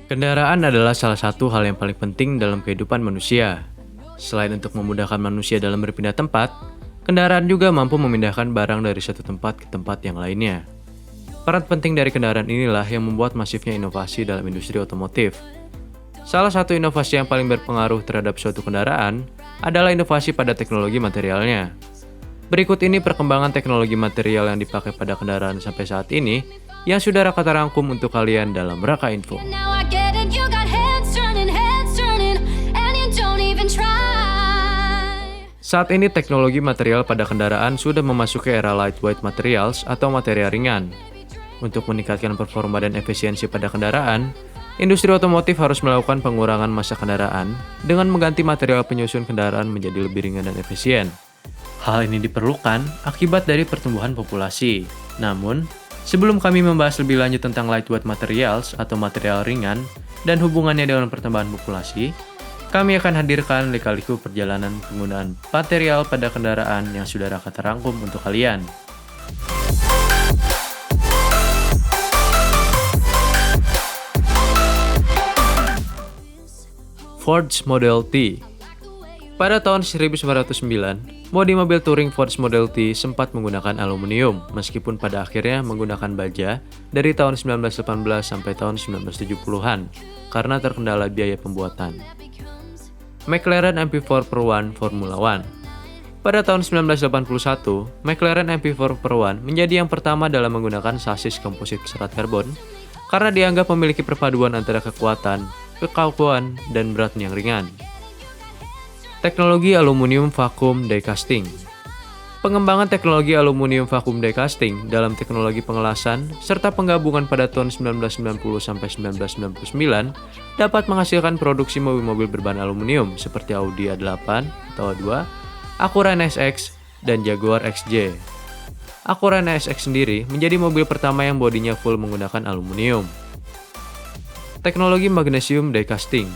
Kendaraan adalah salah satu hal yang paling penting dalam kehidupan manusia. Selain untuk memudahkan manusia dalam berpindah tempat, kendaraan juga mampu memindahkan barang dari satu tempat ke tempat yang lainnya. Peran penting dari kendaraan inilah yang membuat masifnya inovasi dalam industri otomotif. Salah satu inovasi yang paling berpengaruh terhadap suatu kendaraan adalah inovasi pada teknologi materialnya. Berikut ini perkembangan teknologi material yang dipakai pada kendaraan sampai saat ini yang sudah Raka rangkum untuk kalian dalam Raka Info. Saat ini teknologi material pada kendaraan sudah memasuki era lightweight materials atau material ringan. Untuk meningkatkan performa dan efisiensi pada kendaraan, industri otomotif harus melakukan pengurangan massa kendaraan dengan mengganti material penyusun kendaraan menjadi lebih ringan dan efisien. Hal ini diperlukan akibat dari pertumbuhan populasi. Namun, sebelum kami membahas lebih lanjut tentang lightweight materials atau material ringan dan hubungannya dengan pertambahan populasi, kami akan hadirkan lika-liku perjalanan penggunaan material pada kendaraan yang sudah Raka rangkum untuk kalian. Ford's Model T. Pada tahun 1909, bodi mobil touring Ford's Model T sempat menggunakan aluminium, meskipun pada akhirnya menggunakan baja dari tahun 1918 sampai tahun 1970-an, karena terkendala biaya pembuatan. McLaren MP4/1 Formula One. Pada tahun 1981, McLaren MP4/1 menjadi yang pertama dalam menggunakan sasis komposit serat karbon, karena dianggap memiliki perpaduan antara kekuatan, kekakuan, dan berat yang ringan. Teknologi aluminium vacuum die casting. Pengembangan teknologi aluminium vacuum die casting dalam teknologi pengelasan serta penggabungan pada tahun 1990 sampai 1999 dapat menghasilkan produksi mobil-mobil berbahan aluminium seperti Audi A8 atau A2, Acura NSX, dan Jaguar XJ. Acura NSX sendiri menjadi mobil pertama yang bodinya full menggunakan aluminium. Teknologi magnesium die casting.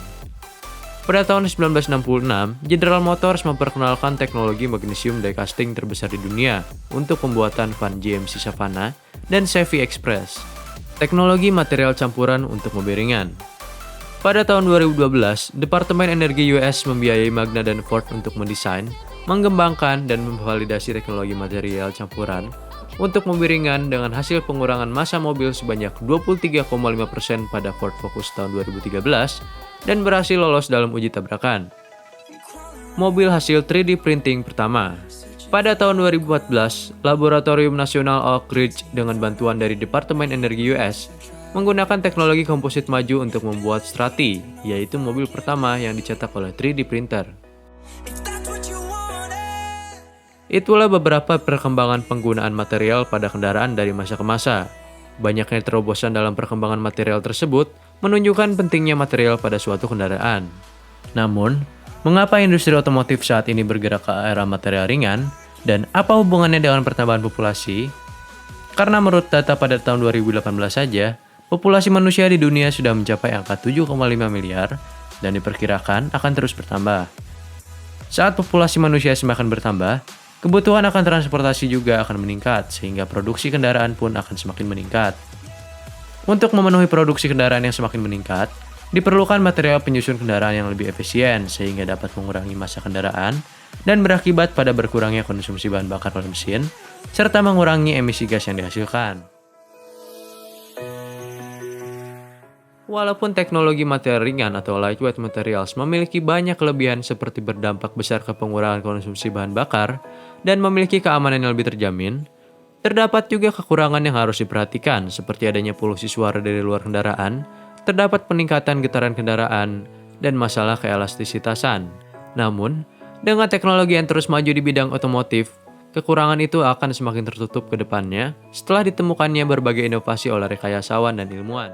Pada tahun 1966, General Motors memperkenalkan teknologi magnesium die casting terbesar di dunia untuk pembuatan van GMC Savana dan Chevy Express. Teknologi material campuran untuk mobil ringan. Pada tahun 2012, Departemen Energi US membiayai Magna dan Ford untuk mendesain, mengembangkan, dan memvalidasi teknologi material campuran untuk mobil ringan dengan hasil pengurangan massa mobil sebanyak 23,5% pada Ford Focus tahun 2013 dan berhasil lolos dalam uji tabrakan. Mobil hasil 3D printing pertama. Pada tahun 2014, Laboratorium Nasional Oak Ridge dengan bantuan dari Departemen Energi US menggunakan teknologi komposit maju untuk membuat Strati, yaitu mobil pertama yang dicetak oleh 3D printer. Itulah beberapa perkembangan penggunaan material pada kendaraan dari masa ke masa. Banyaknya terobosan dalam perkembangan material tersebut menunjukkan pentingnya material pada suatu kendaraan. Namun, mengapa industri otomotif saat ini bergerak ke era material ringan, dan apa hubungannya dengan pertambahan populasi? Karena menurut data pada tahun 2018 saja, populasi manusia di dunia sudah mencapai angka 7,5 miliar dan diperkirakan akan terus bertambah. Saat populasi manusia semakin bertambah, kebutuhan akan transportasi juga akan meningkat, sehingga produksi kendaraan pun akan semakin meningkat. Untuk memenuhi produksi kendaraan yang semakin meningkat, diperlukan material penyusun kendaraan yang lebih efisien sehingga dapat mengurangi massa kendaraan dan berakibat pada berkurangnya konsumsi bahan bakar pada mesin, serta mengurangi emisi gas yang dihasilkan. Walaupun teknologi material ringan atau lightweight materials memiliki banyak kelebihan seperti berdampak besar ke pengurangan konsumsi bahan bakar dan memiliki keamanan yang lebih terjamin, terdapat juga kekurangan yang harus diperhatikan seperti adanya polusi suara dari luar kendaraan, terdapat peningkatan getaran kendaraan, dan masalah keelastisitasan. Namun, dengan teknologi yang terus maju di bidang otomotif, kekurangan itu akan semakin tertutup ke depannya setelah ditemukannya berbagai inovasi oleh rekayasawan dan ilmuwan.